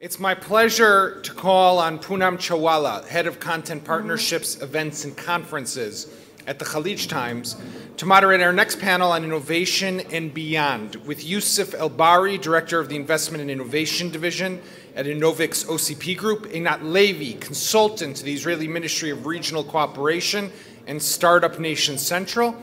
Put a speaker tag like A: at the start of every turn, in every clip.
A: It's my pleasure to call on Poonam Chawala, Head of Content Partnerships, Events and Conferences at the Khalij Times, to moderate our next panel on innovation and beyond with Youssef El Bari, Director of the Investment and Innovation Division at Innov'x OCP Group, Einat Levy, Consultant to the Israeli Ministry of Regional Cooperation and Startup Nation Central,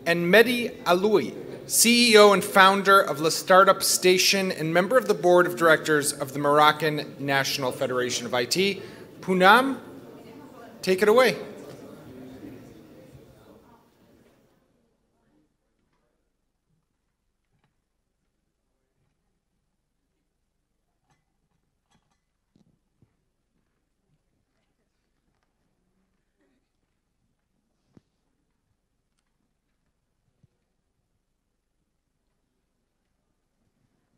A: and Mehdi Aloui, CEO and founder of La Startup Station and member of the Board of Directors of the Moroccan National Federation of IT. Poonam, take it away.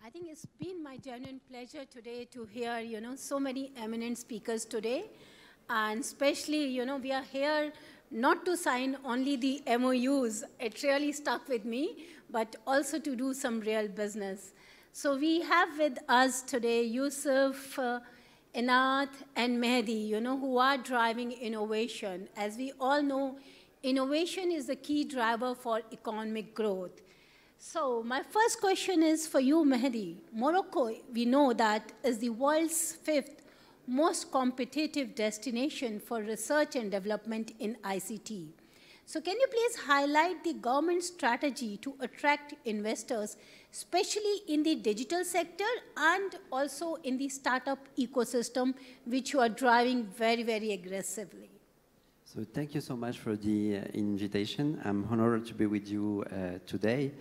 B: I think it's been my genuine pleasure today to hear, so many eminent speakers today. And especially, we are here not to sign only the MOUs. It really stuck with me, but also to do some real business. So we have with us today Youssef, Einat, and Mehdi, who are driving innovation. As we all know, innovation is the key driver for economic growth. So my first question is for you, Mehdi. Morocco, we know that is the world's 5th most competitive destination for research and development in ICT. So can you please highlight the government's strategy to attract investors, especially in the digital sector and also in the startup ecosystem, which you are driving very, very aggressively?
C: So thank you so much for the invitation. I'm honored to be with you today.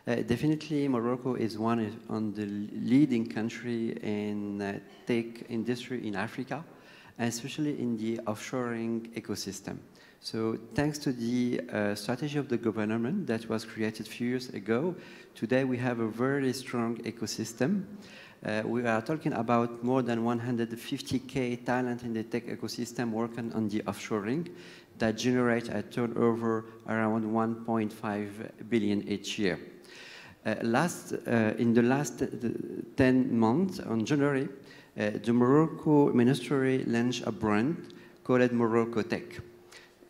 C: Definitely, Morocco is one of the leading country in tech industry in Africa, especially in the offshoring ecosystem. So thanks to the strategy of the government that was created a few years ago, today we have a very strong ecosystem. We are talking about more than 150K talent in the tech ecosystem working on the offshoring that generate a turnover around 1.5 billion each year. In the last 10 months, on January, the Morocco Ministry launched a brand called Morocco Tech.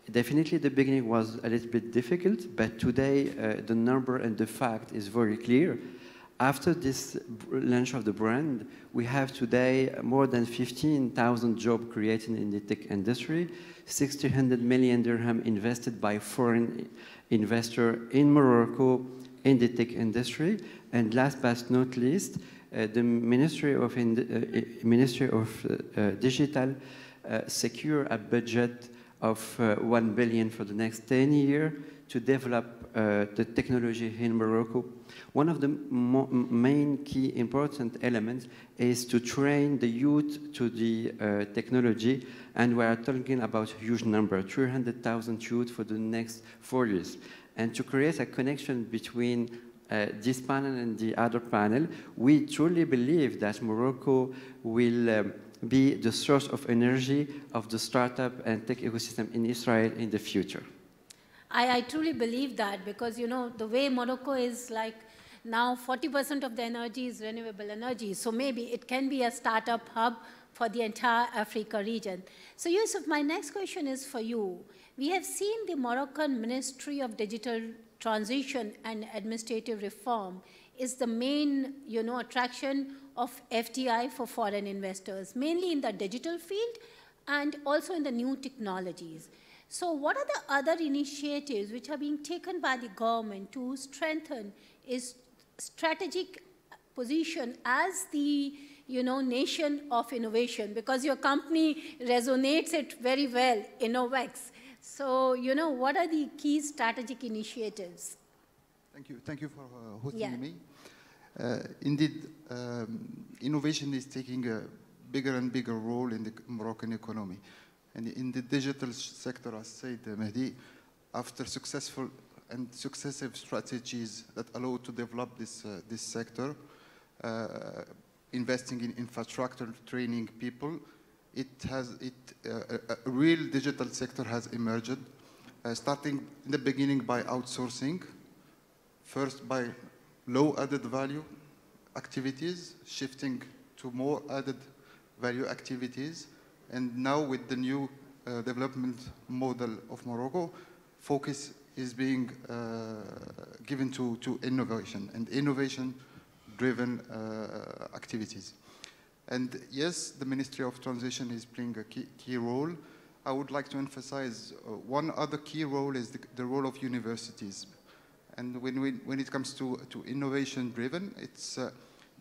C: Definitely the beginning was a little bit difficult, but today the number and the fact is very clear. After this launch of the brand, we have today more than 15,000 jobs created in the tech industry, 600 million dirham invested by foreign investors in Morocco in the tech industry, and last but not least, the Ministry of Digital secure a budget of 1 billion for the next 10 years to develop the technology in Morocco. One of the main key important elements is to train the youth to the technology, and we are talking about a huge number, 300,000 youth for the next 4 years. And to create a connection between this panel and the other panel, we truly believe that Morocco will be the source of energy of the startup and tech ecosystem in Israel in the future.
B: I truly believe that because, the way Morocco is like now 40% of the energy is renewable energy. So maybe it can be a startup hub for the entire Africa region. So Youssef, my next question is for you. We have seen the Moroccan Ministry of Digital Transition and Administrative Reform is the main, attraction of FDI for foreign investors, mainly in the digital field and also in the new technologies. So what are the other initiatives which are being taken by the government to strengthen its strategic position as the nation of innovation? Because your company resonates it very well, Innov'x. So, what are the key strategic initiatives?
D: Thank you for hosting me. Indeed, innovation is taking a bigger and bigger role in the Moroccan economy. And in the digital sector, as said Mehdi, after successful and successive strategies that allow to develop this sector, investing in infrastructure, training people, a real digital sector has emerged, starting in the beginning by outsourcing, first by low added value activities, shifting to more added value activities. And now with the new development model of Morocco, focus is being given to innovation and innovation-driven activities. And yes, the Ministry of Transition is playing a key role. I would like to emphasize one other key role is the role of universities. And when it comes to innovation-driven, it's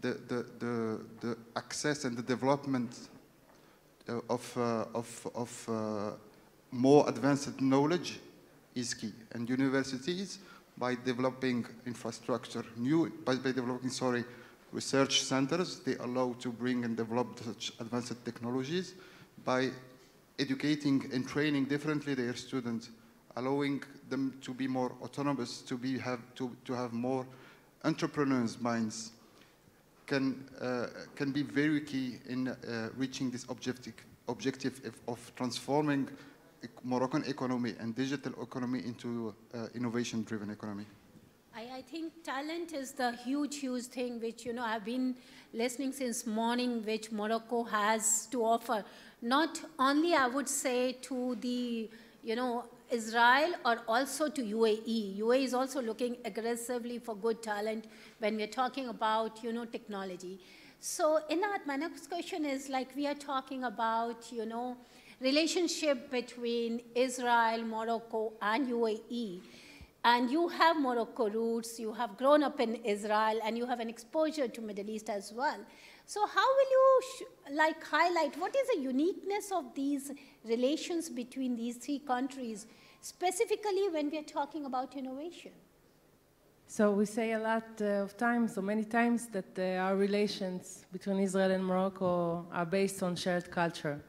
D: the access and the development of more advanced knowledge is key. And universities, by developing infrastructure, by developing, research centers, they allow to bring and develop such advanced technologies by educating and training differently their students, allowing them to be more autonomous, to have more entrepreneurs' minds, can be very key in reaching this objective of transforming Moroccan economy and digital economy into innovation-driven economy.
B: I think talent is the huge thing which, I've been listening since morning, which Morocco has to offer. Not only, I would say, to the, Israel, or also to UAE. UAE is also looking aggressively for good talent when we're talking about, technology. So in that, my next question is, like, we are talking about, relationship between Israel, Morocco, and UAE. And you have Morocco roots, you have grown up in Israel, and you have an exposure to Middle East as well. So how will you highlight what is the uniqueness of these relations between these three countries, specifically when we are talking about innovation?
E: So we say a lot of times, so many times, that our relations between Israel and Morocco are based on shared culture.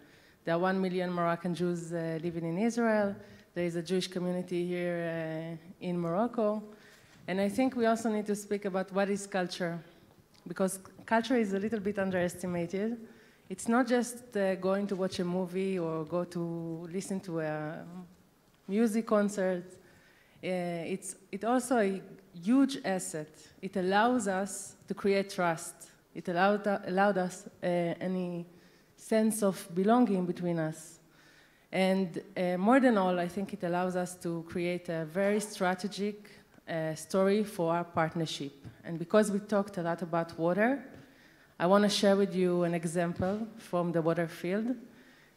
E: There are 1 million Moroccan Jews living in Israel. There is a Jewish community here in Morocco. And I think we also need to speak about what is culture, because culture is a little bit underestimated. It's not just going to watch a movie or go to listen to a music concert. It's also a huge asset. It allows us to create trust. It allowed us any sense of belonging between us. And more than all, I think it allows us to create a very strategic story for our partnership. And because we talked a lot about water, I want to share with you an example from the water field.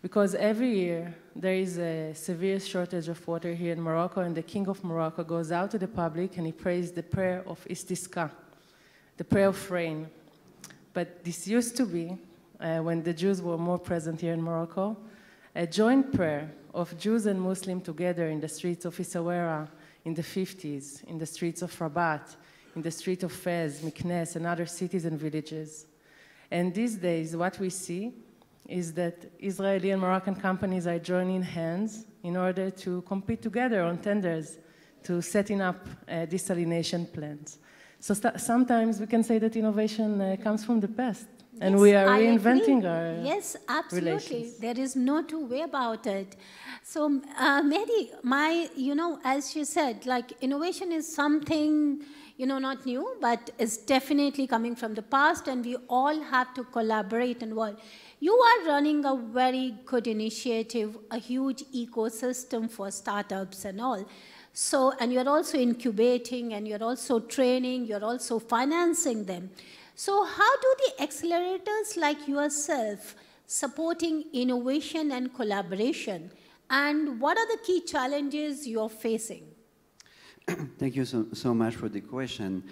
E: Because every year there is a severe shortage of water here in Morocco, and the King of Morocco goes out to the public and he prays the prayer of istisqa, the prayer of rain. But this used to be, when the Jews were more present here in Morocco, a joint prayer of Jews and Muslims together in the streets of Essaouira in the 50s, in the streets of Rabat, in the street of Fez, Meknes, and other cities and villages. And these days, what we see is that Israeli and Moroccan companies are joining hands in order to compete together on tenders to setting up desalination plants. So sometimes we can say that innovation comes from the past, and we are reinventing our
B: Yes, absolutely.
E: relations.
B: There is no two way about it. So, Mary, as you said, innovation is something, not new, but is definitely coming from the past, and we all have to collaborate and work. You are running a very good initiative, a huge ecosystem for startups and all. So, and you're also incubating, and you're also training, you're also financing them. So how do the accelerators like yourself supporting innovation and collaboration? And what are the key challenges you're facing?
C: Thank you so much for the question.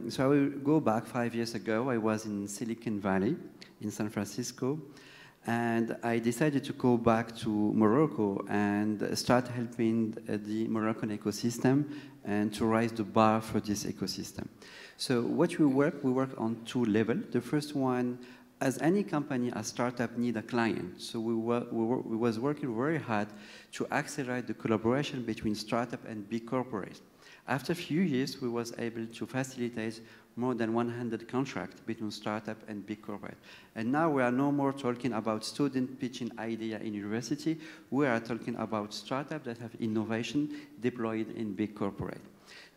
C: So I will go back 5 years ago. I was in Silicon Valley in San Francisco, and I decided to go back to Morocco and start helping the Moroccan ecosystem and to raise the bar for this ecosystem. So what we work on 2 levels. The first one, as any company, a startup need a client. So we was working very hard to accelerate the collaboration between startup and big corporate. After a few years, we was able to facilitate more than 100 contracts between startup and big corporate. And now we are no more talking about student pitching idea in university. We are talking about startups that have innovation deployed in big corporate.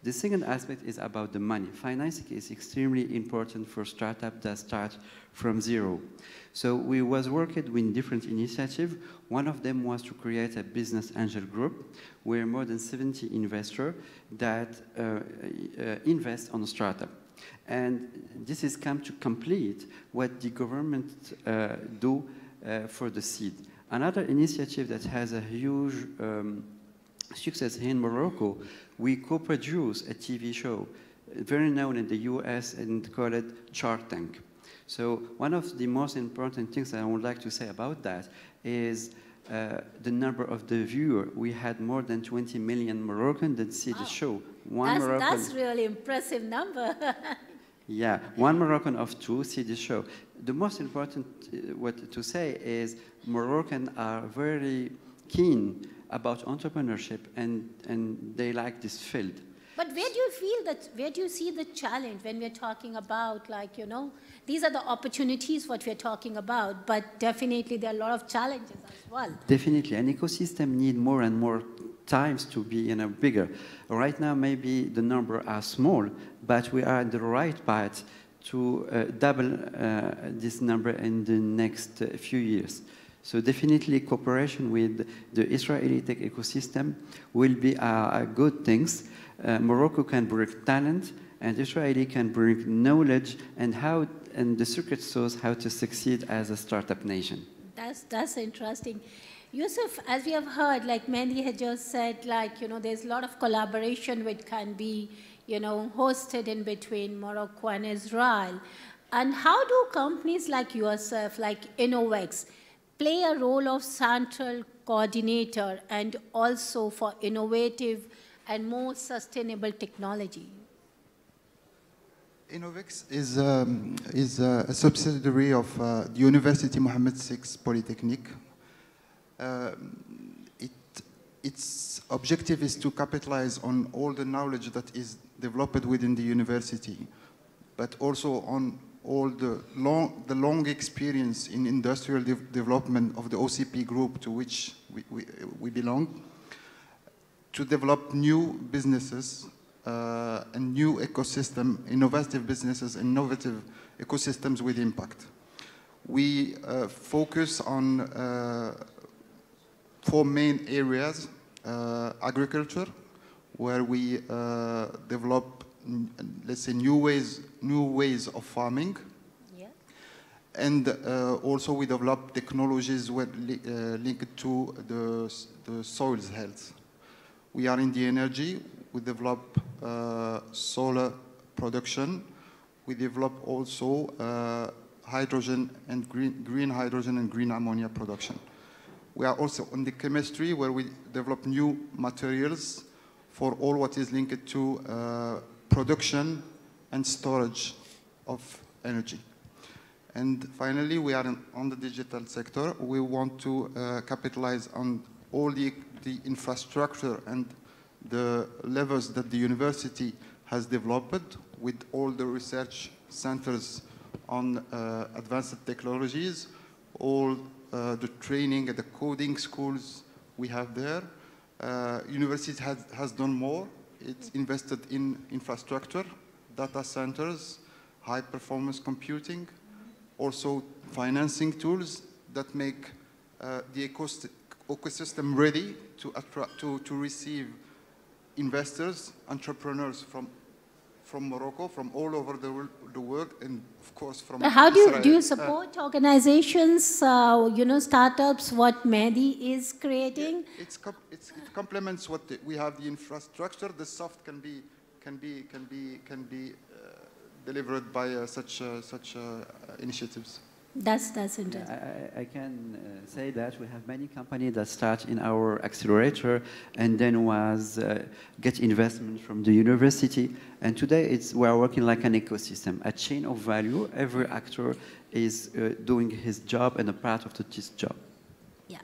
C: The second aspect is about the money. Financing is extremely important for startups that start from zero. So we was working with different initiatives. One of them was to create a business angel group where more than 70 investors that invest on a startup. And this is come to complete what the government do for the seed. Another initiative that has a huge success here in Morocco, we co-produce a TV show, very known in the US and call it Shark Tank. So one of the most important things that I would like to say about that is the number of the viewers. We had more than 20 million Moroccans that see the show.
B: That's really impressive number.
C: Yeah, one Moroccan of two see the show. The most important what to say is Moroccans are very keen about entrepreneurship and they like this field.
B: But where do you feel that, where do you see the challenge when we're talking about, like, you know, these are the opportunities what we're talking about, but definitely there are a lot of challenges as well.
C: Definitely, an ecosystem needs more and more times to be bigger. Right now, maybe the numbers are small, but we are on the right path to double this number in the next few years. So definitely cooperation with the Israeli tech ecosystem will be a good thing. Morocco can bring talent, and Israeli can bring knowledge and the secret sauce how to succeed as a startup nation.
B: That's interesting. Youssef, as we have heard, like Mehdi had just said, like, you know, there's a lot of collaboration which can be, you know, hosted in between Morocco and Israel. And how do companies like yourself, like Innov'x, play a role of central coordinator and also for innovative and more sustainable technology?
D: Innov'x is a subsidiary of the University Mohammed VI Polytechnic. Its objective is to capitalize on all the knowledge that is developed within the university, but also on all the long experience in industrial development of the OCP group to which we belong, to develop new businesses and new ecosystem, innovative businesses, innovative ecosystems with impact. We focus on 4 main areas: agriculture, where we develop, let's say, new ways of farming. Yeah. And also we develop technologies linked to the soil's health. We are in the energy. We develop solar production. We develop also hydrogen and green hydrogen and green ammonia production. We are also on the chemistry, where we develop new materials for all what is linked to production and storage of energy. And finally, we are on the digital sector. We want to capitalize on all the infrastructure and the levels that the university has developed with all the research centers on advanced technologies, all the training and the coding schools we have there. University has done more. It's invested in infrastructure, data centers, high performance computing, also financing tools that make the ecosystem ready to receive investors, entrepreneurs from Morocco, from all over the world, and of course from
B: But how
D: Israel.
B: do you support organizations, you know, startups, what Mehdi is creating?
D: It complements what we have, the infrastructure. The soft can be delivered by such initiatives.
B: That's interesting.
C: I can say that we have many companies that start in our accelerator and then get investment from the university. And today we are working like an ecosystem, a chain of value. Every actor is doing his job and a part of this job.
B: Yeah.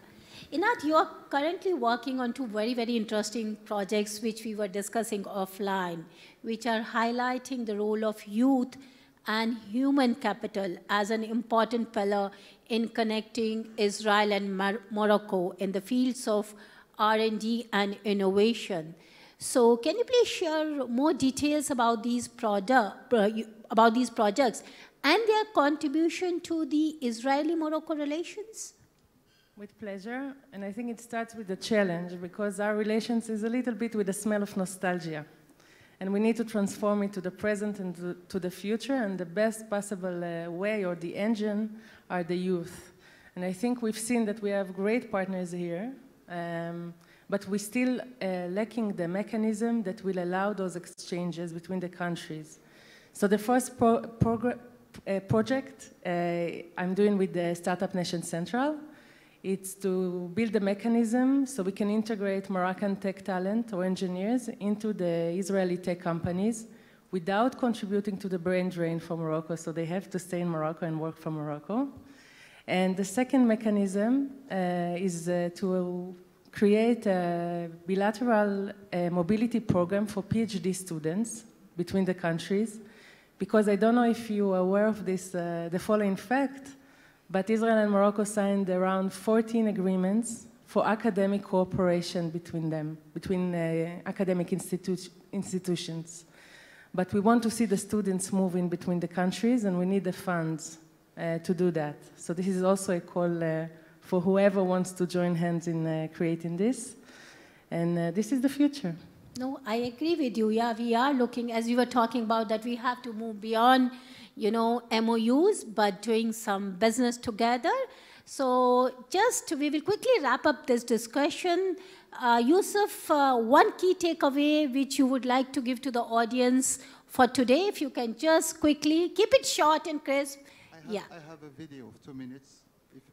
B: Inat, you are currently working on 2 very, very interesting projects which we were discussing offline, which are highlighting the role of youth and human capital as an important pillar in connecting Israel and Morocco in the fields of R&D and innovation. So can you please share more details about these projects and their contribution to the Israeli-Morocco relations?
E: With pleasure, and I think it starts with the challenge because our relations is a little bit with the smell of nostalgia. And we need to transform it to the present and to the future, and the best possible way or the engine are the youth. And I think we've seen that we have great partners here, but we're still lacking the mechanism that will allow those exchanges between the countries. So the first project I'm doing with the Startup Nation Central, it's to build a mechanism so we can integrate Moroccan tech talent or engineers into the Israeli tech companies without contributing to the brain drain for Morocco, so they have to stay in Morocco and work for Morocco. And the second mechanism is to create a bilateral mobility program for PhD students between the countries, because I don't know if you are aware of this, the following fact, but Israel and Morocco signed around 14 agreements for academic cooperation between them, between academic institutions. But we want to see the students moving between the countries, and we need the funds to do that. So this is also a call for whoever wants to join hands in creating this. And this is the future.
B: No, I agree with you. Yeah, we are looking, as you were talking about, that we have to move beyond, you know, MOUs, but doing some business together. So we will quickly wrap up this discussion. Youssef, one key takeaway which you would like to give to the audience for today, if you can just quickly, keep it short and crisp.
D: I have a video of 2 minutes.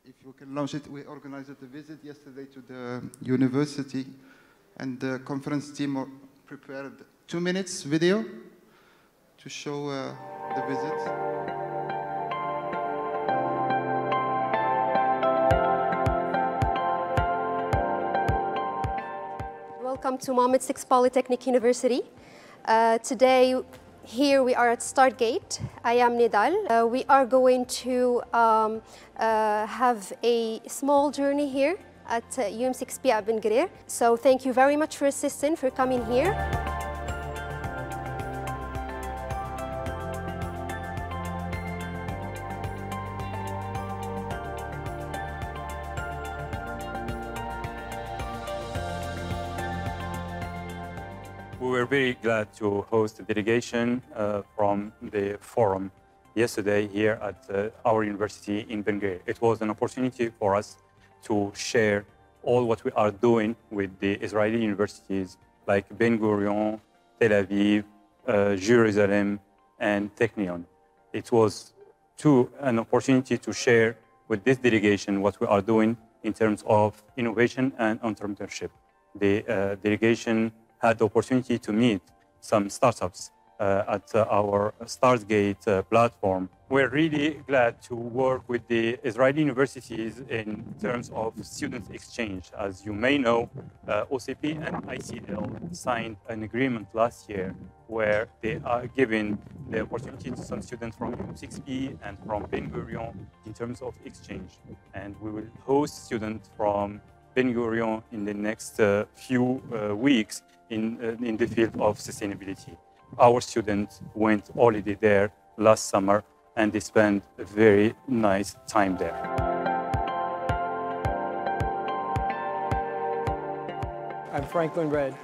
D: If you can launch it, we organized a visit yesterday to the university, and the conference team prepared 2 minutes video to show the visit.
F: Welcome to Mohammed VI Polytechnic University. Today, here we are at Start Gate. I am Nidal. We are going to have a small journey here at UM6P at Ben Gurir. So thank you very much for assisting, for coming here.
G: We were very glad to host a delegation from the forum yesterday here at our university in Ben Gurir. It was an opportunity for us to share all what we are doing with the Israeli universities like Ben Gurion, Tel Aviv, Jerusalem, and Technion. It was an opportunity to share with this delegation what we are doing in terms of innovation and entrepreneurship. The delegation had the opportunity to meet some startups at our StartGate platform. We're really glad to work with the Israeli universities in terms of student exchange. As you may know, OCP and ICL signed an agreement last year where they are giving the opportunity to some students from UM6P and from Ben Gurion in terms of exchange. And we will host students from Ben Gurion in the next few weeks in the field of sustainability. Our students went already there last summer, and they spent a very nice time there.
H: I'm Franklin Redd,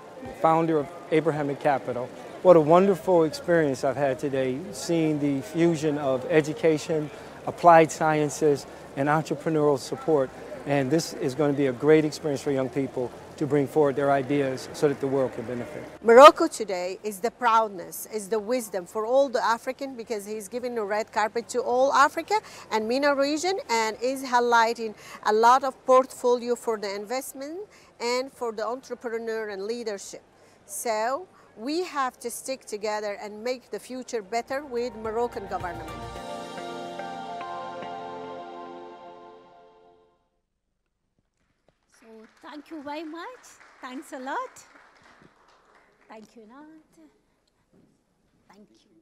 H: founder of Abrahamic Capital. What a wonderful experience I've had today, seeing the fusion of education, applied sciences, and entrepreneurial support. And this is going to be a great experience for young people to bring forward their ideas so that the world can benefit.
I: Morocco today is the proudness, is the wisdom for all the African, because he's giving a red carpet to all Africa and MENA region, and is highlighting a lot of portfolio for the investment and for the entrepreneur and leadership. So we have to stick together and make the future better with Moroccan government.
B: Thank you very much. Thanks a lot. Thank you, Nat. Thank you.